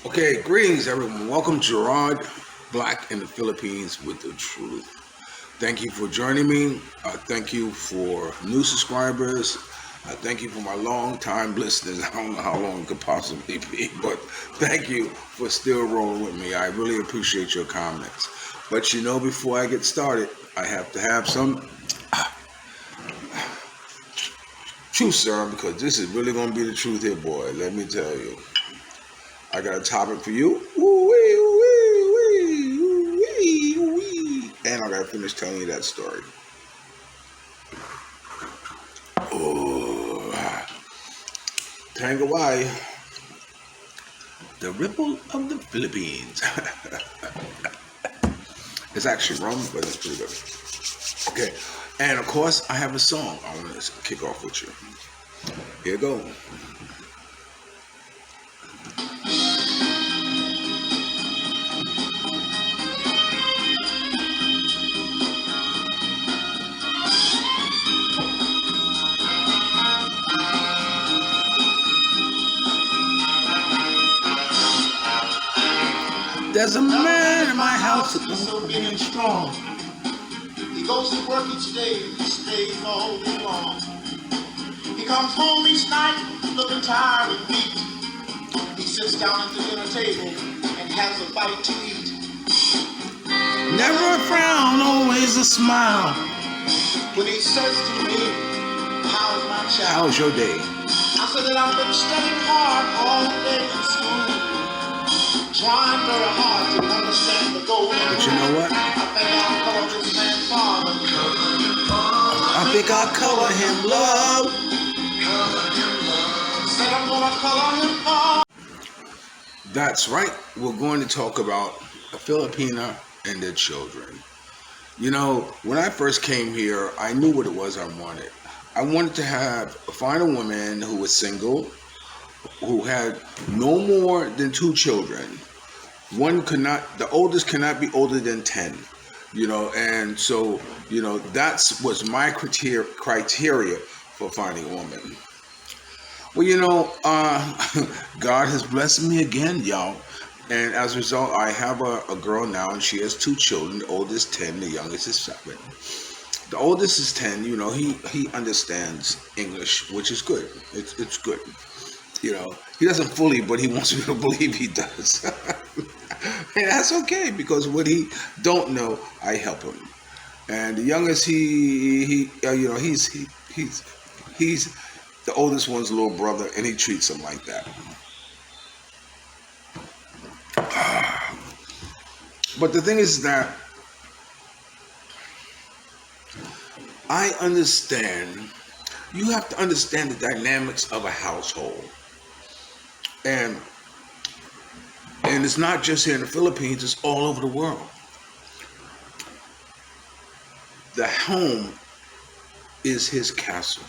Okay, greetings everyone. Welcome Gerard, Black in the Philippines with the truth. Thank you for joining me. Thank you for new subscribers. Thank you for my long time listeners. I don't know how long it could possibly be, but thank you for still rolling with me. I really appreciate your comments. But before I get started, I have to have some truth serum because this is really going to be the truth here, boy. Let me tell you. I got a topic for you. Ooh-wee, ooh-wee, ooh-wee, ooh-wee. And I got to finish telling you that story. Oh, Tangawi, the ripple of the Philippines. It's actually rum, but it's pretty good. Okay, and of course, I have a song I want to kick off with you. Here you go. There's a man in my house He's so big and strong. He goes to work each day, he stays all day long. He comes home each night looking tired and beat. He sits down at the dinner table and has a bite to eat. Never a frown, always a smile. When he says to me, "How's my child?" How's your day? I said that I've been studying hard all day in school, trying very hard to understand the golden rule. But you know what? I think I'll call this man father. I think I'll color him love. Said I'm gonna color him father. That's right. We're going to talk about a Filipina and their children. When I first came here, I knew what it was I wanted. I wanted to find a woman who was single, who had no more than 2 children. The oldest cannot be older than 10, and so, that was my criteria for finding a woman. Well, God has blessed me again, y'all. And as a result, I have a girl now, and she has 2 children. The oldest 10, the youngest is 7. The oldest is 10. He understands English, which is good. It's good. He doesn't fully, but he wants me to believe he does. And that's okay because what he don't know, I help him. And the youngest, he's the oldest one's little brother, and he treats him like that. But the thing is that I understand. You have to understand the dynamics of a household, and it's not just here in the Philippines, it's all over the world. The home is his castle.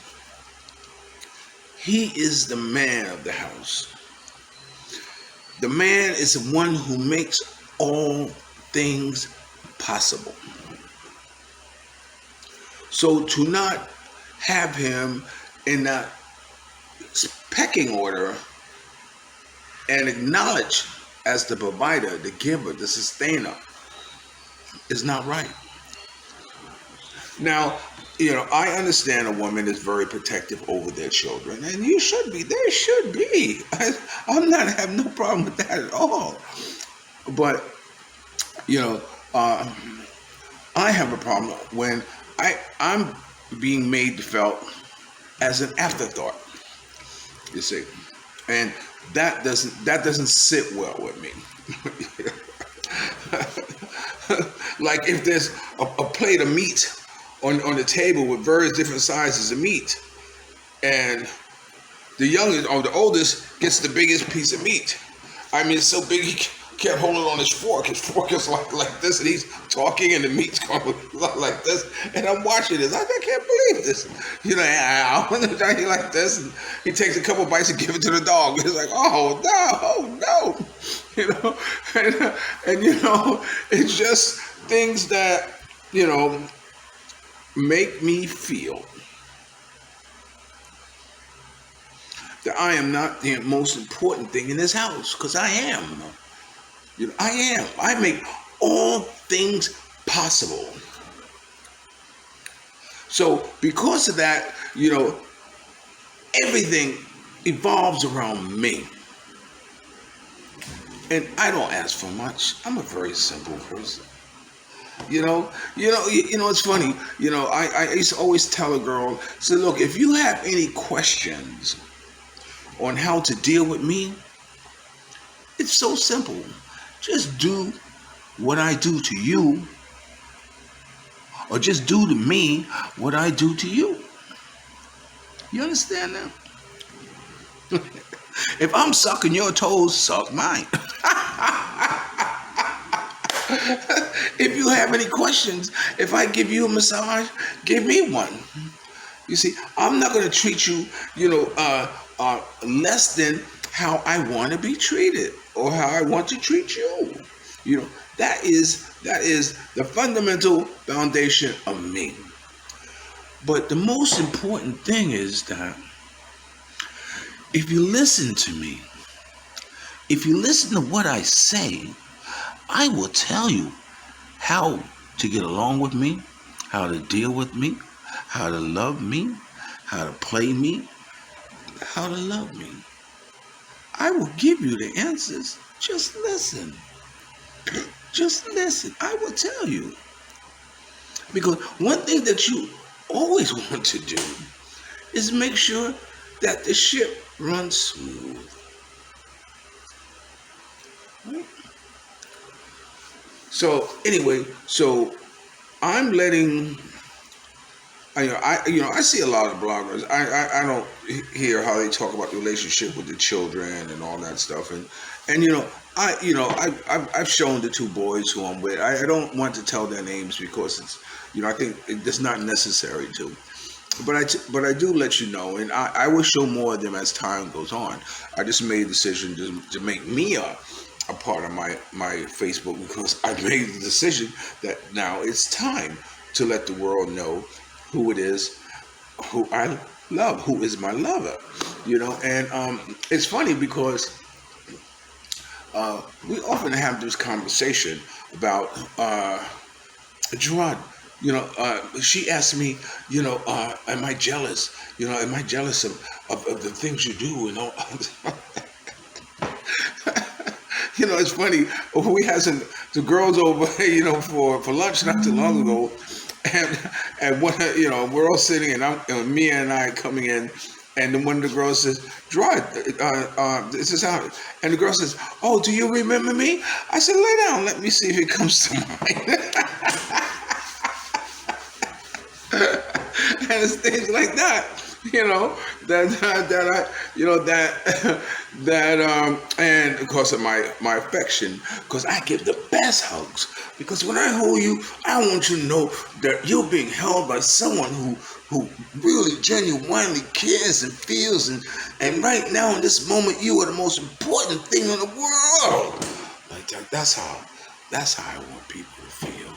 He is the man of the house. The man is the one who makes all things possible. So to not have him in that pecking order and acknowledge as the provider, the giver, the sustainer, is not right. Now, I understand a woman is very protective over their children, and you should be. There should be. I have no problem with that at all. But, I have a problem when I'm being made to felt as an afterthought. You see, and that doesn't sit well with me. Like if there's a plate of meat on the table with various different sizes of meat, and the youngest or the oldest gets the biggest piece of meat. I mean, it's so big he can't hold it on his fork. His fork is like this, and he's talking, and the meat's going like this. And I'm watching this. I can't believe this. I want to try it like this. And he takes a couple bites and gives it to the dog. It's like, oh no. And it's just things that make me feel that I am not the most important thing in this house, because I am. I am. I make all things possible. So because of that, everything evolves around me. And I don't ask for much. I'm a very simple person. It's funny. I used to always tell a girl, say, look, if you have any questions on how to deal with me, it's so simple. Just do what I do to you, or just do to me what I do to you. You understand now? If I'm sucking your toes, suck mine. If you have any questions, if I give you a massage, give me one. You see, I'm not going to treat you, less than how I want to be treated or how I want to treat you. That is the fundamental foundation of me. But the most important thing is that if you listen to me, if you listen to what I say, I will tell you how to get along with me, how to deal with me, how to love me, how to play me, how to love me. I will give you the answers. Just listen. Just listen. I will tell you. Because one thing that you always want to do is make sure that the ship runs smooth. Right? So anyway, I'm letting. I see a lot of bloggers. I don't hear how they talk about the relationship with the children and all that stuff. And I've shown the two boys who I'm with. I don't want to tell their names because it's I think it's not necessary to. But I do let you know, and I will show more of them as time goes on. I just made a decision to make me a part of my Facebook, because I made the decision that now it's time to let the world know who it is, who I love, who is my lover, and it's funny because we often have this conversation about Gerard. She asked me, am I jealous? Am I jealous of the things you do and all? It's funny. We had the girls over, for lunch not too long ago, and what, we're all sitting, and Mia and I coming in, and then one of the girls says, Gerard, this is how, and the girl says, oh, do you remember me? I said, lay down, let me see if it comes to mind. And it's things like that, and of course of my affection, because I give the best hugs. Because when I hold you, I want you to know that you're being held by someone who really genuinely cares and feels, and right now in this moment, you are the most important thing in the world. Like that. That's how I want people to feel.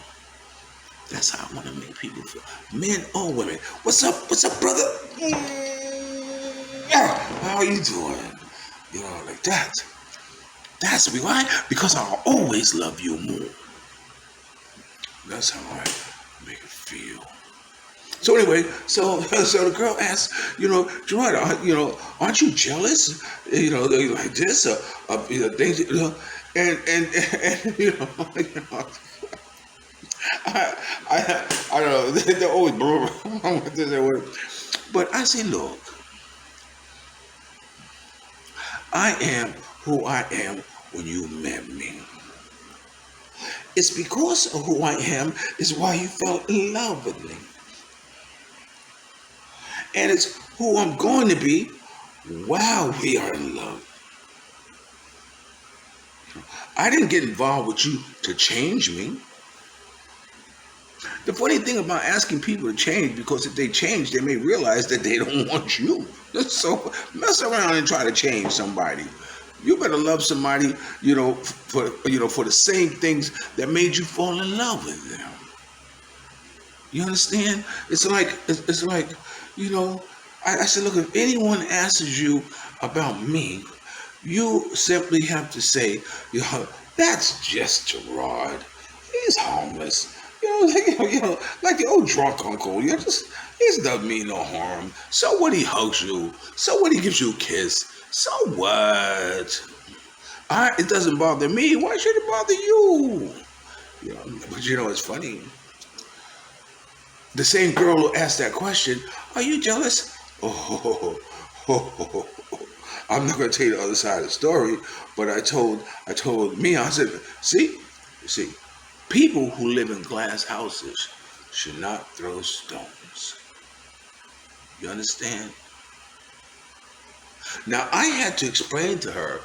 That's how I want to make people feel. Men or women. What's up, brother? How are you doing? Like that. That's why. Because I'll always love you more. That's how I make it feel. So anyway, so the girl asked, Gerard, aren't you jealous? Like this, things, and I don't know. They're always but I say, look, I am who I am when you met me. It's because of who I am is why you fell in love with me. And it's who I'm going to be while we are in love. I didn't get involved with you to change me. The funny thing about asking people to change, because if they change, they may realize that they don't want you. So mess around and try to change somebody. You better love somebody, for the same things that made you fall in love with them. You understand? It's like, I said, look, if anyone asks you about me, you simply have to say, that's just Gerard. He's harmless. Like the old drunk uncle. He doesn't mean no harm. So what? He hugs you. So what? He gives you a kiss. So what? It doesn't bother me. Why should it bother you? But it's funny. The same girl who asked that question, are you jealous? Oh, I'm not going to tell you the other side of the story, but I told Mia, I said, see, people who live in glass houses should not throw stones. You understand? Now, I had to explain to her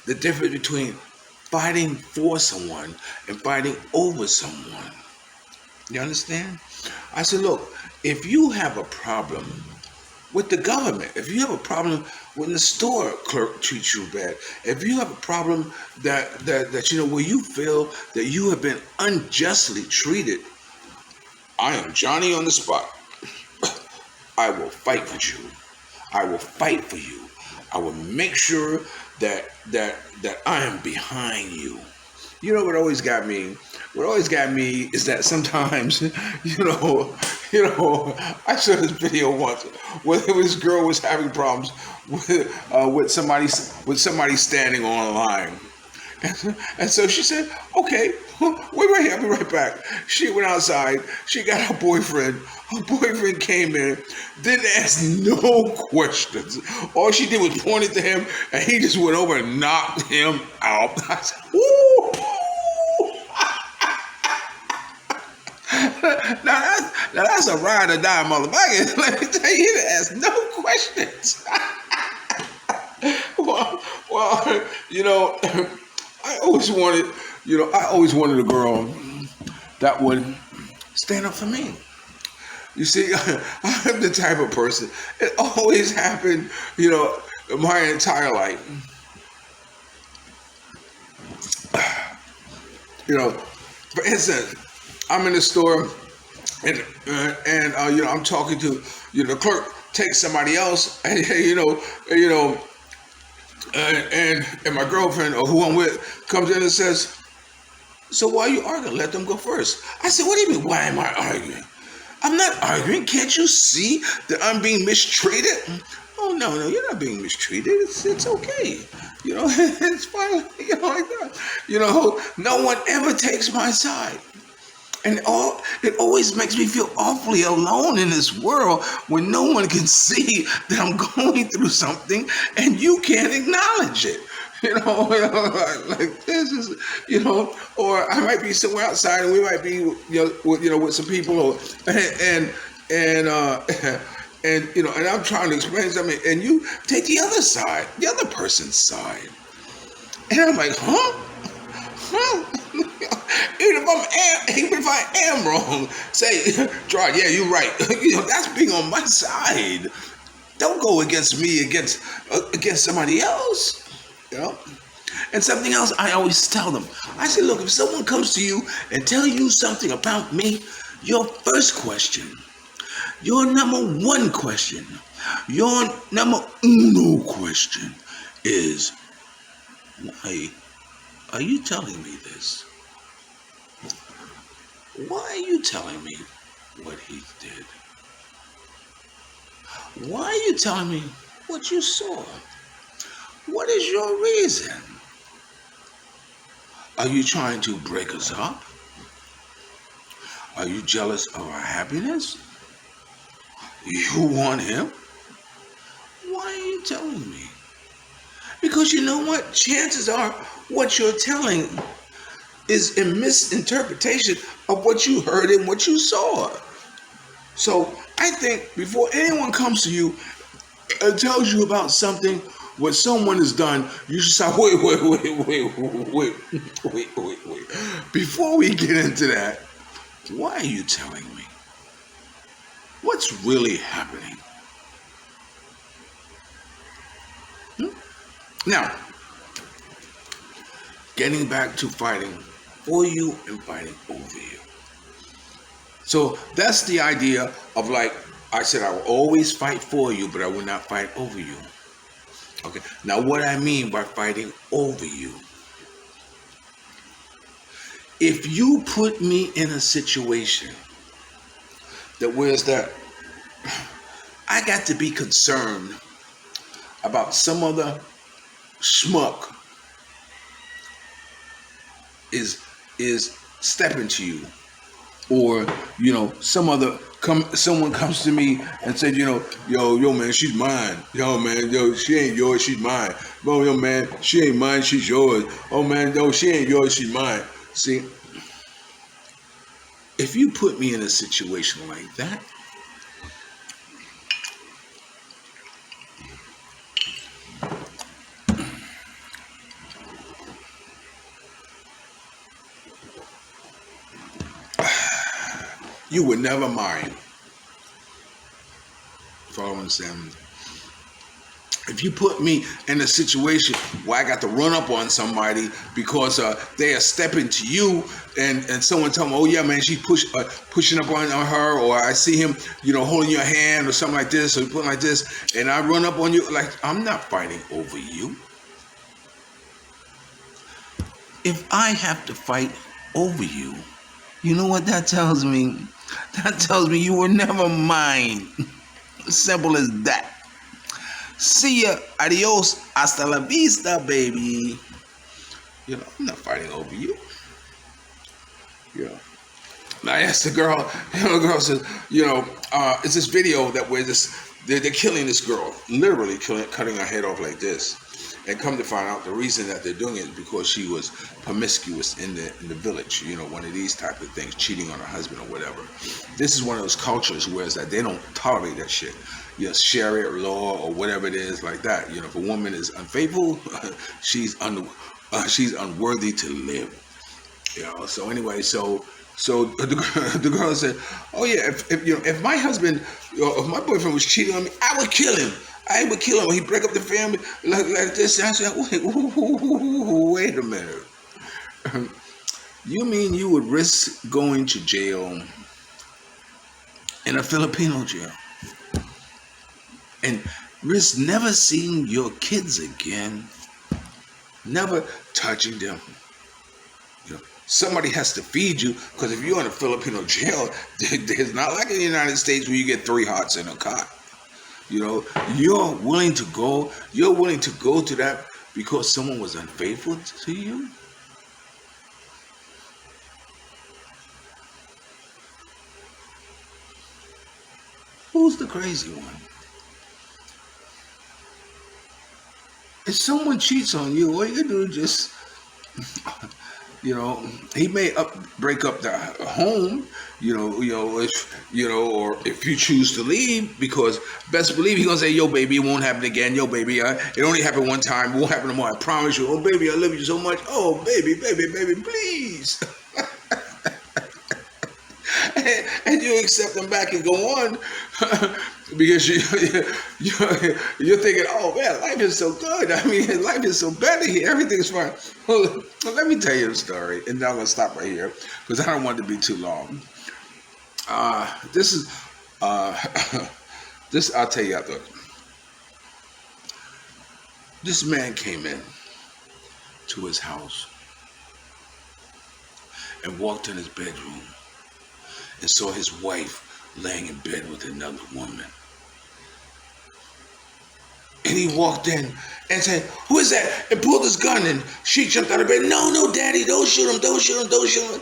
the difference between fighting for someone and fighting over someone. You understand? I said, look, if you have a problem with the government, if you have a problem when the store clerk treats you bad, if you have a problem that where you feel that you have been unjustly treated, I am Johnny on the spot. I will fight for you. I will fight for you. I will make sure that I am behind you. You know what always got me? What always got me is that sometimes, I saw this video once where this girl was having problems with somebody standing on a line. And so she said, okay, wait right here, I'll be right back. She went outside, she got her boyfriend. Her boyfriend came in, didn't ask no questions. All she did was point it to him, and he just went over and knocked him out. I said, woo! Now that's a ride or die motherfucker. Let me tell you, he didn't ask no questions. well, I always wanted a girl that would stand up for me. You see, I'm the type of person. It always happened, my entire life. For instance, I'm in the store and I'm talking to the clerk takes somebody else, and and my girlfriend or who I'm with comes in and says, so why are you arguing? Let them go first. I said, what do you mean, why am I arguing? I'm not arguing. Can't you see that I'm being mistreated? Oh, no, you're not being mistreated. It's okay. It's fine. Like that. No one ever takes my side. And it always makes me feel awfully alone in this world when no one can see that I'm going through something and you can't acknowledge it. Like this is, or I might be somewhere outside and we might be, with some people, and I'm trying to explain something, and you take the other side, the other person's side, and I'm like, even if I am wrong, say, Gerard, yeah, you're right. That's being on my side. Don't go against me, against somebody else. And something else I always tell them. I say, look, if someone comes to you and tell you something about me, your first question, your number one question, your number uno question is, why are you telling me this? Why are you telling me what he did? Why are you telling me what you saw? What is your reason? Are you trying to break us up? Are you jealous of our happiness? You want him? Why are you telling me? Because you know what? Chances are what you're telling is a misinterpretation of what you heard and what you saw. So I think before anyone comes to you and tells you about something, what someone has done, you should say, wait. Before we get into that, why are you telling me? What's really happening? Now, getting back to fighting for you and fighting over you. So that's the idea of like I said I will always fight for you, but I will not fight over you. Okay. Now, what I mean by fighting over you, if you put me in a situation that whereas that I got to be concerned about some other schmuck is stepping to you, or someone comes to me and said, yo man, she's mine. Yo man, yo, she ain't yours, she's mine. Oh yo man, she ain't mine, she's yours. Oh man, no, she ain't yours, she's mine. See, if you put me in a situation like that, you would never mind. Follow what I'm saying? If you put me in a situation where I got to run up on somebody because they are stepping to you, and someone tell me, oh yeah man, she's pushing up on her, or I see him, holding your hand or something like this, or putting like this, and I run up on you, like, I'm not fighting over you. If I have to fight over you, you know what that tells me? That tells me you were never mine. Simple as that. See ya. Adios. Hasta la vista, baby. I'm not fighting over you. Now I asked the girl, the girl says, it's this video that where they're killing this girl, literally cutting her head off like this. And come to find out, the reason that they're doing it is because she was promiscuous in the village. One of these type of things, cheating on her husband or whatever. This is one of those cultures where it's that they don't tolerate that shit. Sharia law or whatever it is like that. If a woman is unfaithful, she's unworthy to live. So anyway, so the girl said, "Oh yeah, if my husband, if my boyfriend was cheating on me, I would kill him. I would kill him. He'd break up the family like this." And I said, wait a minute. You mean you would risk going to jail in a Filipino jail and risk never seeing your kids again, never touching them? Somebody has to feed you, because if you're in a Filipino jail, there's not like in the United States where you get 3 hots in a cot. You're willing to go to that because someone was unfaithful to you? Who's the crazy one? If someone cheats on you, all you do is just, he may break up the home, or if you choose to leave, because best believe he's gonna say, yo baby, it won't happen again. Yo baby, it only happened one time, it won't happen no more, I promise you. Oh baby, I love you so much. Oh baby, please. And you accept them back and go on because you're thinking, oh man, life is so good. I mean, life is so better here. Everything's fine. Well, let me tell you a story, and now I'm gonna stop right here because I don't want it to be too long. This I'll tell you after. This man came in to his house and walked in his bedroom and saw his wife laying in bed with another woman. And he walked in and said, who is that? And pulled his gun, and she jumped out of bed. No, daddy, don't shoot him, don't shoot him, don't shoot him.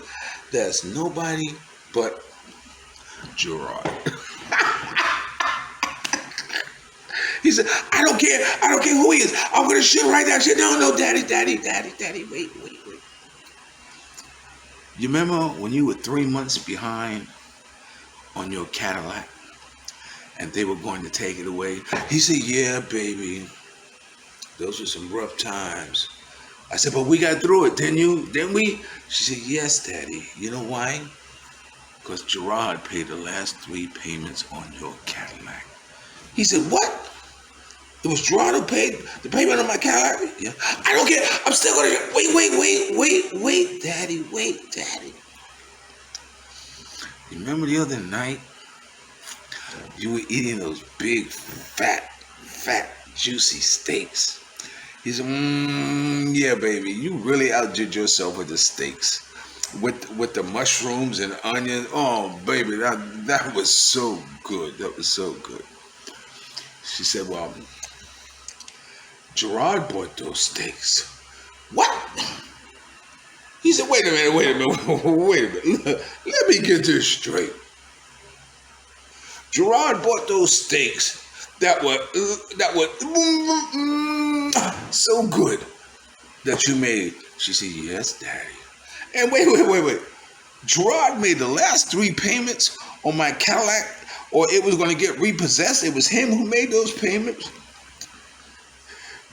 There's nobody but Gerard. He said, I don't care who he is. I'm going to shoot him right now. She said, no, daddy, wait. You remember when you were 3 months behind on your Cadillac and they were going to take it away? He said, yeah, baby, those were some rough times. I said, but we got through it, didn't we? She said, yes, daddy. You know why? Because Gerard paid the last 3 payments on your Cadillac. He said, what? It was Gerard who paid the payment on my Cadillac? Yeah. I don't care. I'm still going to... Wait, daddy. You remember the other night You were eating those big, fat, juicy steaks. He said, yeah, baby, you really outdid yourself with the steaks. With the mushrooms and onions. Oh, baby, that was so good. That was so good. She said, well, Gerard bought those steaks. What? He said, wait a minute. Let me get this straight. Gerard bought those steaks that were so good that you made. She said, yes, Daddy. And wait. Gerard made the last 3 payments on my Cadillac, or it was going to get repossessed. It was him who made those payments.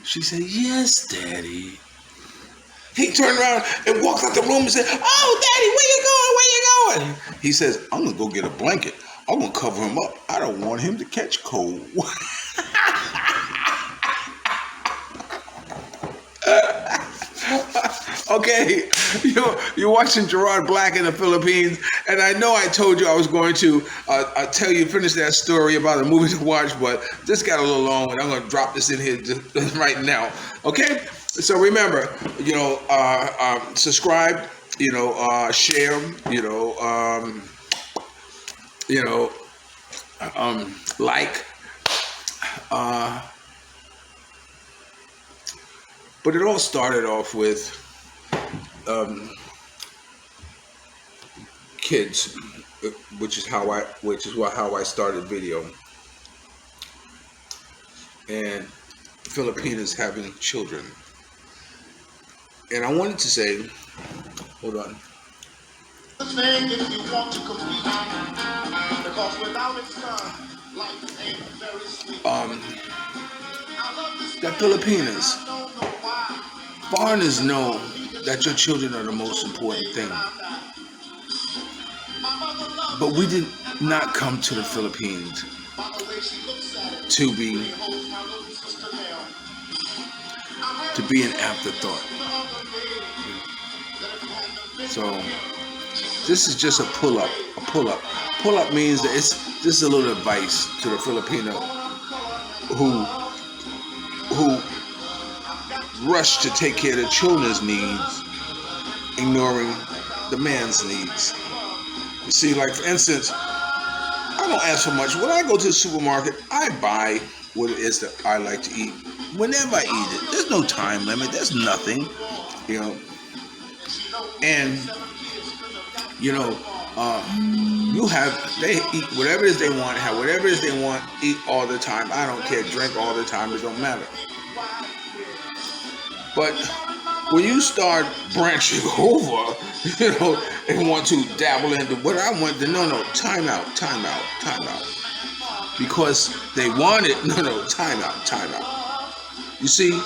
She said, yes, Daddy. He turned around and walked out the room and said, oh, Daddy, where you going? He says, I'm going to go get a blanket. I'm going to cover him up. I don't want him to catch cold. Okay, you're watching Gerard Black in the Philippines, and I know I told you I was going to finish that story about a movie to watch, but this got a little long, and I'm going to drop this in here just right now. Okay, so remember, subscribe, share, like, but it all started off with kids, which is how I started video, and Filipinas having children. And I wanted to say, hold on. If you want to compete, because without its son, life ain't very sweet. That Filipinas, foreigners know that your children are the most important thing. But we did not come to the Philippines to be an afterthought. So this is just a pull-up. Pull-up means that this is a little advice to the Filipino who rush to take care of the children's needs, ignoring the man's needs. You see, like for instance, I don't ask for much. When I go to the supermarket, I buy what it is that I like to eat. Whenever I eat it, there's no time limit. There's nothing, And they eat whatever it is they want, have whatever it is they want, eat all the time. I don't care, drink all the time. It don't matter. But when you start branching over, and want to dabble into what I want to, no, time out. Because they want it, time out. You see,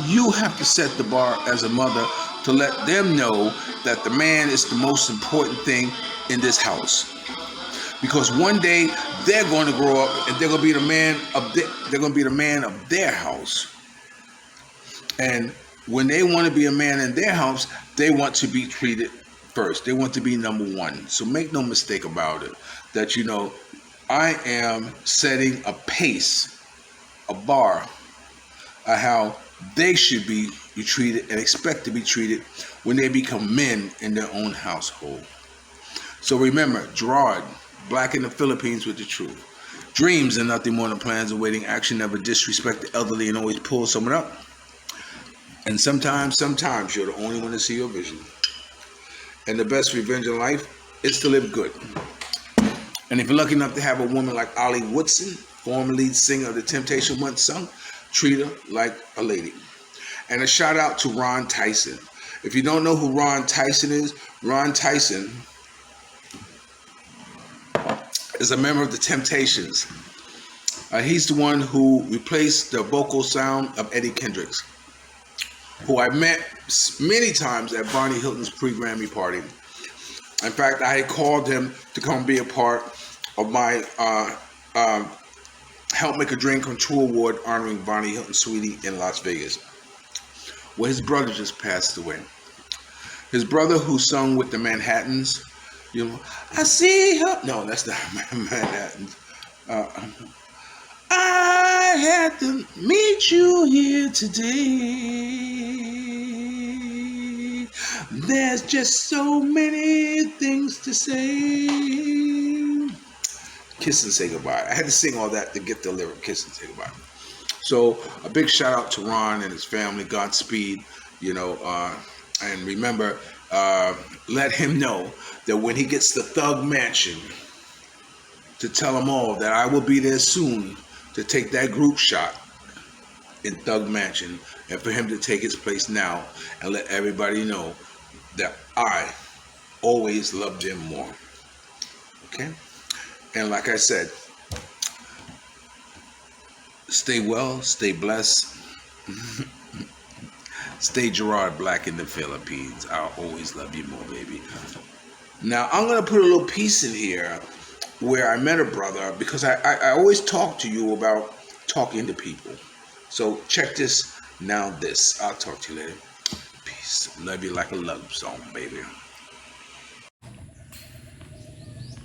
you have to set the bar as a mother to let them know that the man is the most important thing in this house. Because one day they're going to grow up and they're going to be the man of their house. And when they want to be a man in their house, they want to be treated first. They want to be number one. So make no mistake about it, that I am setting a pace, a bar, of how they should be treated and expect to be treated when they become men in their own household. So remember, Gerard, Black in the Philippines with the truth. Dreams are nothing more than plans awaiting action. Never disrespect the elderly and always pull someone up. And sometimes you're the only one to see your vision. And the best revenge in life is to live good. And if you're lucky enough to have a woman like Ollie Woodson, former lead singer of the Temptation once sung, treat her like a lady. And a shout out to Ron Tyson. If you don't know who Ron Tyson is, Ron Tyson is a member of the Temptations. He's the one who replaced the vocal sound of Eddie Kendricks, who I met many times at Barney Hilton's pre-Grammy party. In fact, I had called him to come be a part of my Help Make a Dream Come True award honoring Barney Hilton's sweetie in Las Vegas. Well, his brother just passed away. His brother who sung with the Manhattans, I see her. No, that's not Manhattans. Uh, I had to meet you here today. There's just so many things to say. Kiss and say goodbye. I had to sing all that to get the lyric kiss and say goodbye. So a big shout out to Ron and his family. Godspeed. You know, and remember, let him know that when he gets the Thug Mansion, to tell them all that I will be there soon to take that group shot in Thug Mansion, and for him to take his place now and let everybody know that I always loved him more. Okay? And like I said, stay well, stay blessed. Stay Gerard Black in the Philippines. I'll always love you more, baby. Now, I'm going to put a little piece in here where I met a brother because I always talk to you about talking to people. So check this, now this. I'll talk to you later. Peace. Love you like a love song, baby.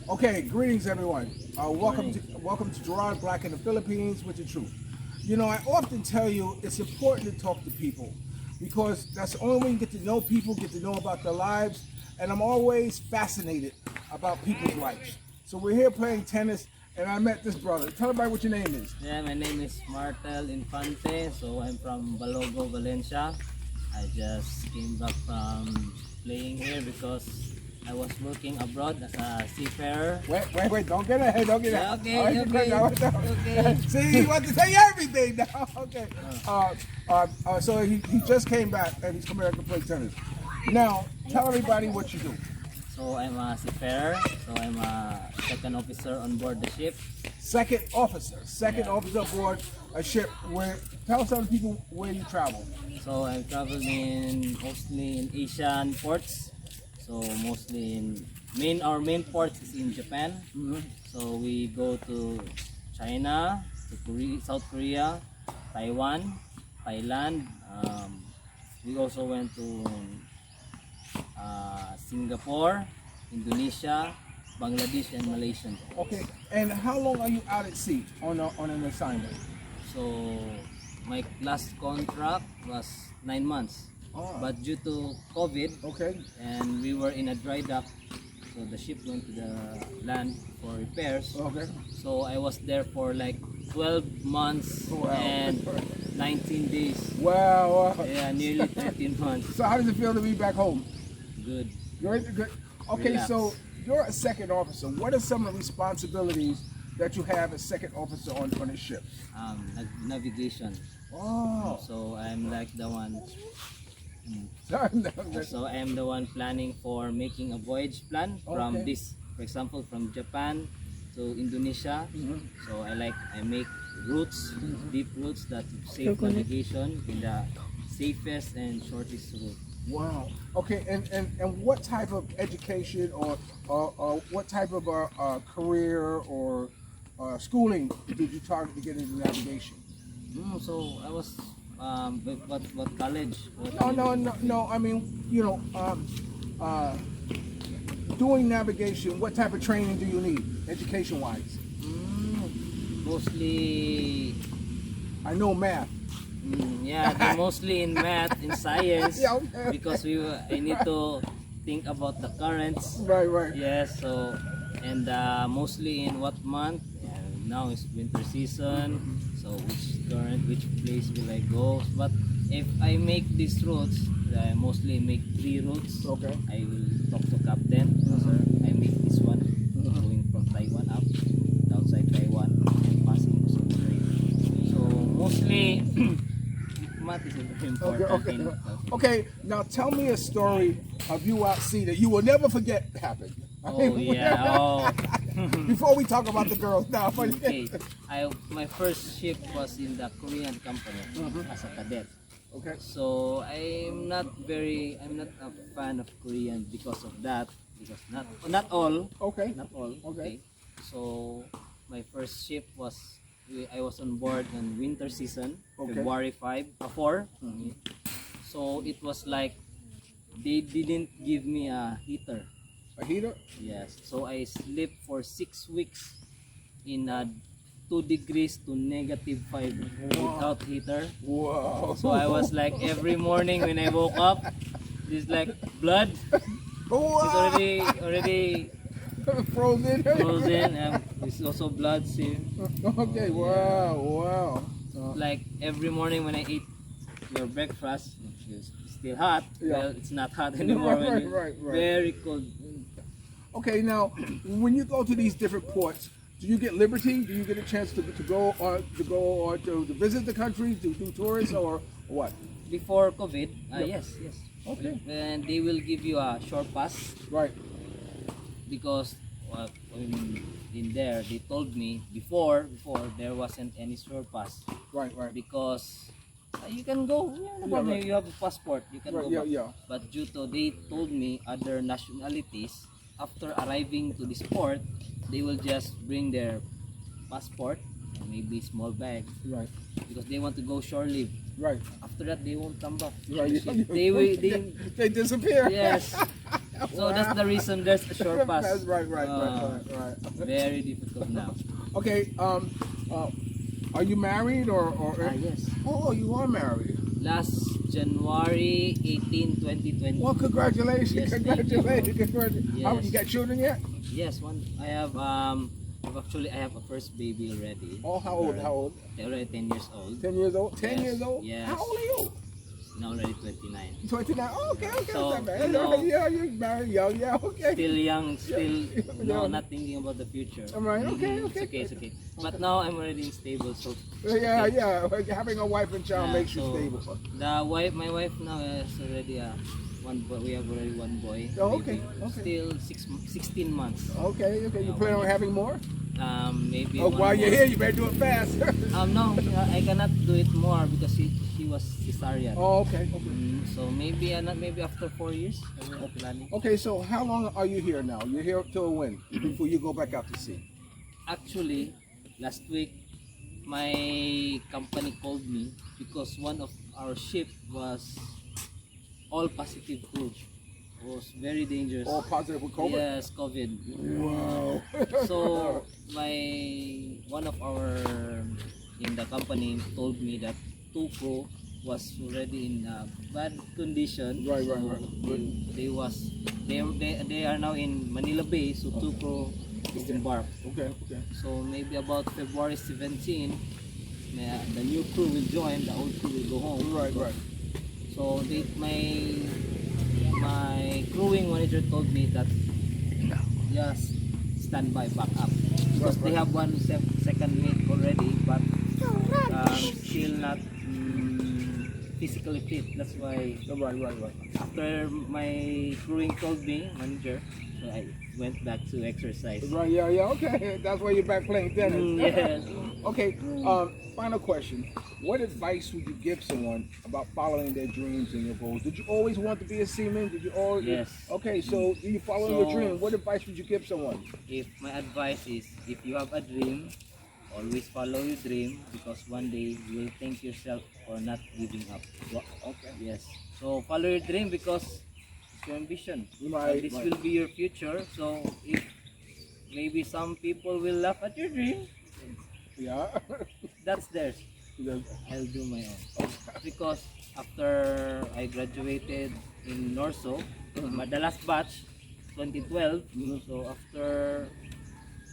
Okay, greetings everyone. Welcome to Gerard Black in the Philippines with the truth. You know, I often tell you it's important to talk to people because that's the only way you get to know people, get to know about their lives, and I'm always fascinated about people's lives. So we're here playing tennis, and I met this brother. Tell everybody what your name is. Yeah, my name is Martel Infante. So I'm from Balogo, Valencia. I just came back from playing here because I was working abroad as a seafarer. Wait, don't get ahead, don't get ahead. Okay, okay. See, he wants to tell you everything now. Okay. So he just came back, and he's coming back to play tennis. Now, tell everybody what you do. So I'm a seafarer. So I'm a second officer on board the ship. Second officer aboard a ship. Tell some people where you travel. So I traveled mostly in Asian ports. So mostly our main port is in Japan. So we go to China, to South Korea, Taiwan, Thailand. We also went to Singapore, Indonesia, Bangladesh, and Malaysia. Okay, and how long are you out at sea on an assignment? So my last contract was 9 months. But due to COVID, and we were in a dry dock, so the ship went to the land for repairs. So I was there for like 12 months and 19 days. Wow. Yeah, nearly 13 months. So how does it feel to be back home? Good. Good. Okay, Relax. so you're a second officer. What are some of the responsibilities that you have as second officer on a ship? Navigation. Oh. So I'm like the one. Sorry. So I am the one planning for making a voyage plan from this, for example, from Japan to Indonesia. So I make routes, deep routes that safe navigation in the safest and shortest route. Wow. Okay, and what type of education or what type of career or schooling did you target to get into navigation? So I was what college? No. I mean, doing navigation. What type of training do you need, education-wise? Mostly. I know math. Mostly in math, in science, Yeah, okay. because I need to think about the currents. Right. Yes. So and mostly in what month? Now it's winter season. So which place will I go? But if I make these routes, I mostly make 3 routes. Okay. I will talk to captain. I make this one going from Taiwan up, outside Taiwan, and passing South Korea. So mostly math is very important. Okay. Now tell me a story of you out sea that you will never forget happened. Before we talk about the girls now. Okay. My first ship was in the Korean company as a cadet. Okay. So I'm not a fan of Korean because of that. Because not all. Okay. Not all. Okay. So my first ship I was on board on winter season, February 4. So it was like they didn't give me a heater. A heater? Yes. So I slept for 6 weeks in a 2 degrees to -5 without heater. Wow. So I was like every morning when I woke up, it's like blood. It's Wow. already Frozen. frozen and it's also blood. See, Okay. Wow. Wow. like every morning when I eat your breakfast, which is still hot. Yeah. Well, it's not hot anymore. When Right. Very cold. Okay. Now, when you go to these different ports, do you get liberty? Do you get a chance to go or to visit the country, to do tours or what? Before COVID, Yeah. yes. Okay. And they will give you a short pass Right. because in there they told me before there wasn't any short pass Right. because you can go. Yeah, no problem. right. You have a passport. You can Right, go. yeah, back. yeah. But due to they told me other nationalities after arriving to this port, they will just bring their passport and maybe small bag Right. because they want to go shore leave. Right. After that, they won't come back. Right. They will. They disappear. Yes. So that's the reason there's a short pass. That's right. Very difficult now. Okay. Are you married or? Yes. Oh, you are married. Last January 18, 2020. Well, congratulations! Yes, thank Congratulations! you. Congratulations! How, Yes. you got children yet? Yes, one. I have I have a first baby already. Oh, how old? How old? They're already 10 years old. 10 years old. 10 Yes, years old. yes. How old are you? Now already 29. 29. Oh, okay. So, That's not bad. no. Yeah, you're married young. Yeah. Okay. Still young, still Yeah. not thinking about the future. All right. Okay. It's okay. But now I'm already stable, so Yeah. Having a wife and child yeah, makes you so stable. my wife now is already one boy. We have already one boy. Oh, okay, baby. okay. Still 16 months. Okay. You plan on having more? Maybe. Oh, one while you're more. here, you better do it fast. No, I cannot do it more because she was cesarean. Oh, okay. So maybe maybe after 4 years. I will planning. Okay. So how long are you here now? You're here till when? Before you go back out to sea? Actually, last week my company called me because one of our ship was all positive crew. It was very dangerous. All positive with COVID? Yes, COVID. Wow. So one of our in the company told me that 2 crew was already in a bad condition. Right. They are now in Manila Bay, so 2 crew is embarked. Okay. So maybe about February 17, the new crew will join, the old crew will go home. Right. So my crewing manager told me that just stand by, back up because they have one second mate already, but still not physically fit. That's why. Right. After my crewing told me, manager, so I went back to exercise. Right, yeah, okay. That's why you're back playing tennis. Yes. Okay, final question. What advice would you give someone about following their dreams and your goals? Did you always want to be a seaman? Did you always? Yes. Okay, so do you follow your dream? What advice would you give someone? If my advice is, if you have a dream, always follow your dream because one day you will thank yourself for not giving up. Okay. Yes. So follow your dream because it's your ambition. Right, This right. will be your future. So if maybe some people will laugh at your dream, Yeah. that's theirs. I'll do my own. Because after I graduated in Norso, the last batch, 2012, so after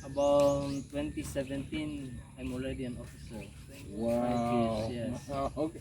about 2017, I'm already an officer. Wow. 5 years, yes. Okay.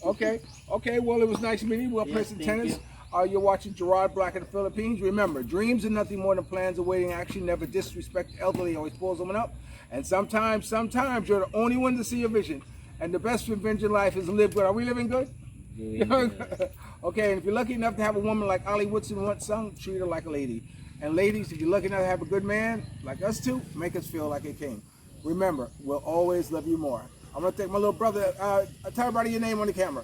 So, Okay. Well, it was nice meeting you. We'll play Yes, some thank tennis. you. You're watching Gerard Black in the Philippines. Remember, dreams are nothing more than plans awaiting action. Never disrespect the elderly. Always pull someone up. And sometimes you're the only one to see your vision. And the best revenge in life is to live good. Are we living good? doing good. Okay, and if you're lucky enough to have a woman like Ollie Woodson once sung, treat her like a lady. And ladies, if you're lucky enough to have a good man like us two, make us feel like a king. Remember, we'll always love you more. I'm gonna take my little brother. Tell everybody your name on the camera.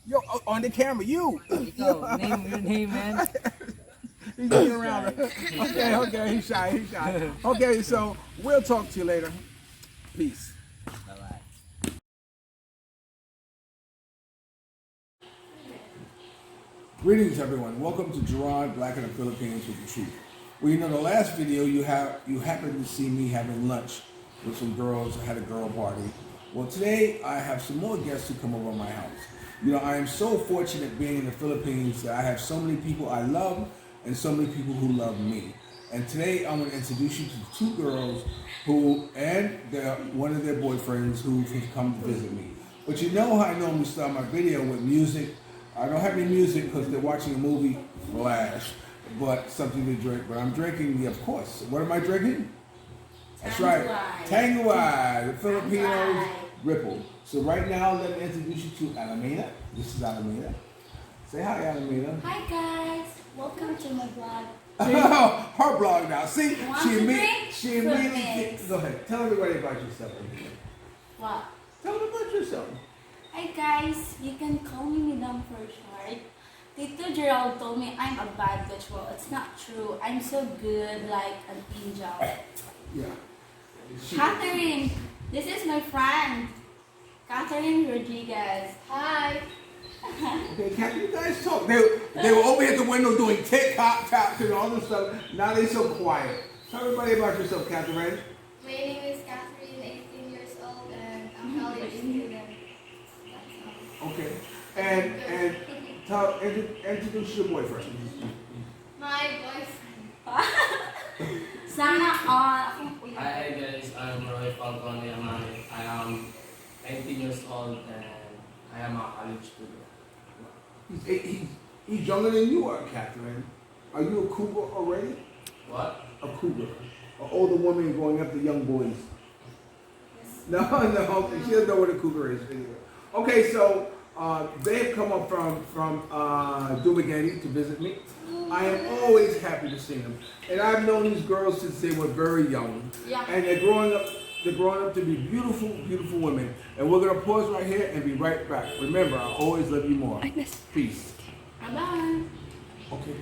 Yo, on the camera, you. Ikaw, name your name, man. He's looking around. Okay, he's shy. Okay, so we'll talk to you later. Peace. Bye-bye. Greetings, everyone. Welcome to Gerard Black in the Philippines with the Truth. Well, you know, the last video you happened to see me having lunch with some girls. I had a girl party. Well, today I have some more guests who come over my house. You know, I am so fortunate being in the Philippines that I have so many people I love and so many people who love me. And today I'm going to introduce you to two girls who, and one of their boyfriends who have come to visit me. But you know how I normally start my video with music. I don't have any music because they're watching a movie, Flash, but something to drink. But I'm drinking, of course. What am I drinking? That's right, Tanguay, the Filipinoa'S Ripple. So right now, let me introduce you to Alameda. This is Alameda. Say hi, Alameda. Hi guys, welcome to my vlog. Her blog now. See, Want she to immediately drink? go ahead. Tell everybody about yourself. What? Tell them about yourself. Hi guys, you can call me Madam for short. Tito Gerald told me I'm a bad bitch. Well, it's not true. I'm so good, like an angel. Yeah. Catherine, this is my friend, Catherine Rodriguez. Hi. Okay, can you guys talk? They were over here at the window doing tick-tock, tap, and all this stuff. Now they're so quiet. Tell everybody about yourself, Catherine. My name is Catherine, 18 years old, and I'm a college student. Okay. And introduce your boyfriend. My boyfriend. Sana all. Hi guys, I'm Roy Falcone. I am 19 years old and I am a college student. He's younger than you are, Catherine. Are you a cougar already? What? A cougar. An older woman growing up to young boys. Yes. No, she doesn't know what a cougar is. Okay, so they've come up from Dumaguete to visit me. I am always happy to see them. And I've known these girls since they were very young. Yeah. And they're growing up to be beautiful, beautiful women. And we're gonna pause right here and be right back. Remember, I always love you more. Peace. Bye bye. Okay.